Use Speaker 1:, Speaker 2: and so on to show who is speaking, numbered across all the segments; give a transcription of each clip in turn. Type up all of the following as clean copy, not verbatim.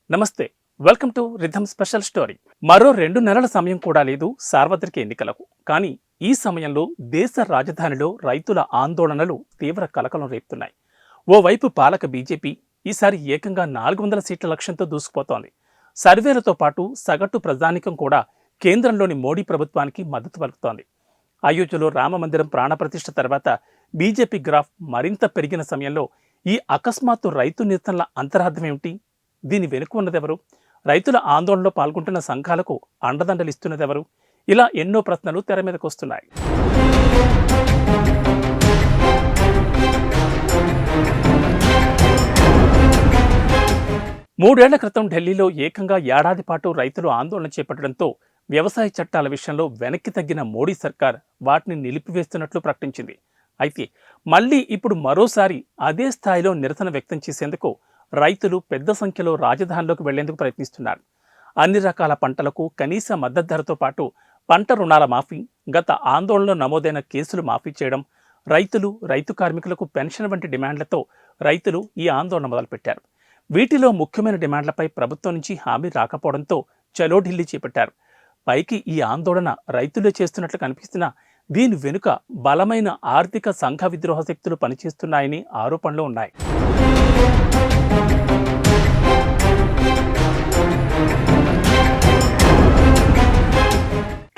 Speaker 1: నమస్తే, welcome to rhythm special story. మరో 2 నెలల సమయం కూడా లేదు సార్వత్రిక ఎన్నికలకు. కానీ ఈ సమయంలో దేశ రాజధానిలో రైతుల ఆందోళనలు తీవ్ర కలకలం రేపుతున్నాయి. ఓవైపు పాలక బీజేపీ ఈసారి ఏకంగా 400 సీట్ల లక్ష్యంతో దూసుకుపోతోంది. సర్వేలతో పాటు సగటు ప్రజానికం కూడా కేంద్రంలోని మోడీ ప్రభుత్వానికి మద్దతు పలుకుతోంది. అయోధ్యలో రామమందిరం ప్రాణప్రతిష్ఠ తర్వాత బీజేపీ గ్రాఫ్ మరింత పెరిగిన సమయంలో ఈ అకస్మాత్తు రైతు నిరసనల అంతరార్థం ఏమిటి? దీని వెనుక ఉన్నదెవరు? రైతుల ఆందోళనలో పాల్గొంటున్న సంఘాలకు అండదండలిస్తున్నదెవరు? ఇలా ఎన్నో ప్రశ్నలు తెర మీదకు వస్తున్నాయి. మూడేళ్ల క్రితం ఢిల్లీలో ఏకంగా ఏడాది పాటు రైతులు ఆందోళన చేపట్టడంతో వ్యవసాయ చట్టాల విషయంలో వెనక్కి తగ్గిన మోడీ సర్కార్ వాటిని నిలిపివేస్తున్నట్లు ప్రకటించింది. అయితే మళ్లీ ఇప్పుడు మరోసారి అదే స్థాయిలో నిరసన వ్యక్తం చేసేందుకు రైతులు పెద్ద సంఖ్యలో రాజధానిలోకి వెళ్లేందుకు ప్రయత్నిస్తున్నారు. అన్ని రకాల పంటలకు కనీస మద్దతు ధరతో పాటు పంట రుణాల మాఫీ, గత ఆందోళనలో నమోదైన కేసులు మాఫీ చేయడం, రైతులు, రైతు కార్మికులకు పెన్షన్ వంటి డిమాండ్లతో రైతులు ఈ ఆందోళన మొదలుపెట్టారు. వీటిలో ముఖ్యమైన డిమాండ్లపై ప్రభుత్వం నుంచి హామీ రాకపోవడంతో చలో ఢిల్లీ చేపట్టారు. పైకి ఈ ఆందోళన రైతులే చేస్తున్నట్లు కనిపిస్తున్నా దీని వెనుక బలమైన ఆర్థిక సంఘ విద్రోహ శక్తులు పనిచేస్తున్నాయని ఆరోపణలు ఉన్నాయి.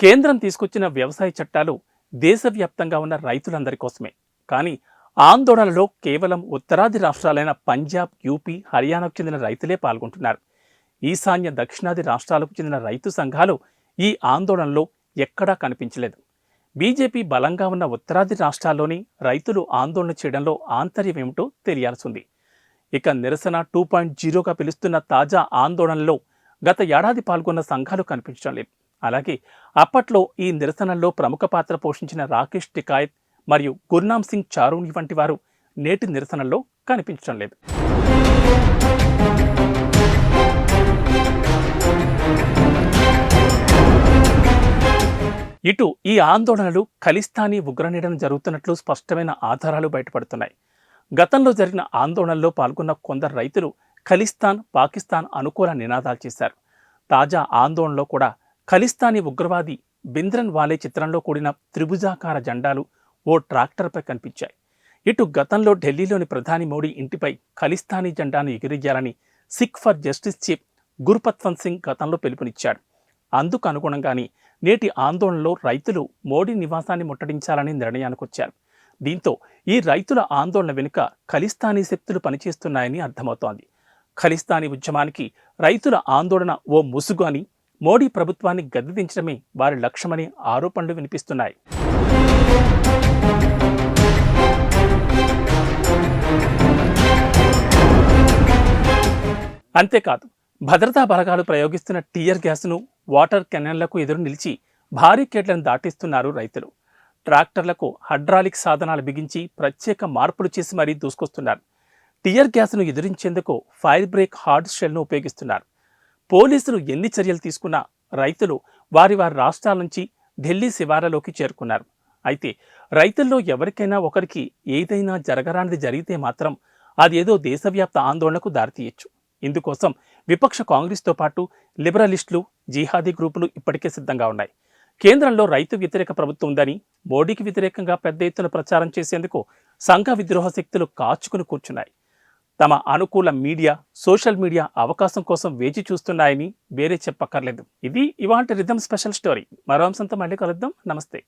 Speaker 1: కేంద్రం తీసుకొచ్చిన వ్యవసాయ చట్టాలు దేశవ్యాప్తంగా ఉన్న రైతులందరి కోసమే. కానీ ఆందోళనలో కేవలం ఉత్తరాది రాష్ట్రాలైన పంజాబ్, యూపీ, హర్యానాకు చెందిన రైతులే పాల్గొంటున్నారు. ఈశాన్య, దక్షిణాది రాష్ట్రాలకు చెందిన రైతు సంఘాలు ఈ ఆందోళనలో ఎక్కడా కనిపించలేదు. బీజేపీ బలంగా ఉన్న ఉత్తరాది రాష్ట్రాల్లోని రైతులు ఆందోళన చేయడంలో ఆంతర్యమేమిటో తెలియాల్సింది. ఇక నిరసన 2.0గా పిలుస్తున్న తాజా ఆందోళనలో గత ఏడాది పాల్గొన్న సంఘాలు కనిపించడం లేదు. అలాగే అప్పట్లో ఈ నిరసనల్లో ప్రముఖ పాత్ర పోషించిన రాకేష్ టికాయత్ మరియు గుర్నామ్ సింగ్ చారూని వంటి వారు నేటి నిరసనల్లో కనిపించడం లేదు. ఇటు ఈ ఆందోళనలు ఖలిస్తానీ ఉగ్రనీడన జరుగుతున్నట్లు స్పష్టమైన ఆధారాలు బయటపడుతున్నాయి. గతంలో జరిగిన ఆందోళనలో పాల్గొన్న కొందరు రైతులు ఖలిస్తాన్, పాకిస్తాన్ అనుకూల నినాదాలు చేశారు. తాజా ఆందోళనలో కూడా ఖలిస్తానీ ఉగ్రవాది బింద్రన్ వాలే చిత్రంలో కూడిన త్రిభుజాకార జెండాలు ఓ ట్రాక్టర్పై కనిపించాయి. ఇటు గతంలో ఢిల్లీలోని ప్రధాని మోడీ ఇంటిపై ఖలిస్తానీ జెండాను ఎగిరెయ్యాలని Sikh for justice chief Gurpatwant Singh గతంలో పిలుపునిచ్చాడు. అందుకు అనుగుణంగానే నేటి ఆందోళనలో రైతులు మోడీ నివాసాన్ని ముట్టడించాలని నిర్ణయానికొచ్చారు. దీంతో ఈ రైతుల ఆందోళన వెనుక ఖలిస్తానీ శక్తులు పనిచేస్తున్నాయని అర్థమవుతోంది. ఖలిస్తానీ ఉద్యమానికి రైతుల ఆందోళన ఓ ముసుగు అని, మోడీ ప్రభుత్వాన్ని గద్దెదించడమే వారి లక్ష్యమని ఆరోపణలు వినిపిస్తున్నాయి. అంతేకాదు, భద్రతా బలగాలు ప్రయోగిస్తున్న టీయర్ గ్యాస్ను వాటర్ కెనాన్లకు ఎదురు నిలిచి భారీకేడ్లను దాటిస్తున్నారు రైతులు. ట్రాక్టర్లకు హైడ్రాలిక్ సాధనాలు బిగించి ప్రత్యేక మార్పులు చేసి మరీ దూసుకొస్తున్నారు. టియర్ గ్యాస్ను ఎదిరించేందుకు ఫైర్ బ్రేక్ హార్డ్ షెల్ను ఉపయోగిస్తున్నారు. పోలీసులు ఎన్ని చర్యలు తీసుకున్నా రైతులు వారి రాష్ట్రాల నుంచి ఢిల్లీ శివార్లలోకి చేరుకున్నారు. అయితే రైతుల్లో ఎవరికైనా ఒకరికి ఏదైనా జరగరానిది జరిగితే మాత్రం అదేదో దేశవ్యాప్త ఆందోళనకు దారితీయచ్చు. ఇందుకోసం విపక్ష కాంగ్రెస్తో పాటు లిబరలిస్టులు, జిహాదీ గ్రూపులు ఇప్పటికే సిద్ధంగా ఉన్నాయి. కేంద్రంలో రైతు వ్యతిరేక ప్రభుత్వం ఉందని, మోడీకి వ్యతిరేకంగా పెద్ద ఎత్తున ప్రచారం చేసేందుకు సంఘ విద్రోహ శక్తులు కాచుకుని కూర్చున్నాయి. తమ అనుకూల మీడియా, సోషల్ మీడియా అవకాశం కోసం వేచి చూస్తున్నాయని వేరే చెప్పక్కర్లేదు. ఇది ఇవాల్టి రిథమ్ స్పెషల్ స్టోరీ. మరో అంశంతో మళ్ళీ కలుద్దాం. నమస్తే.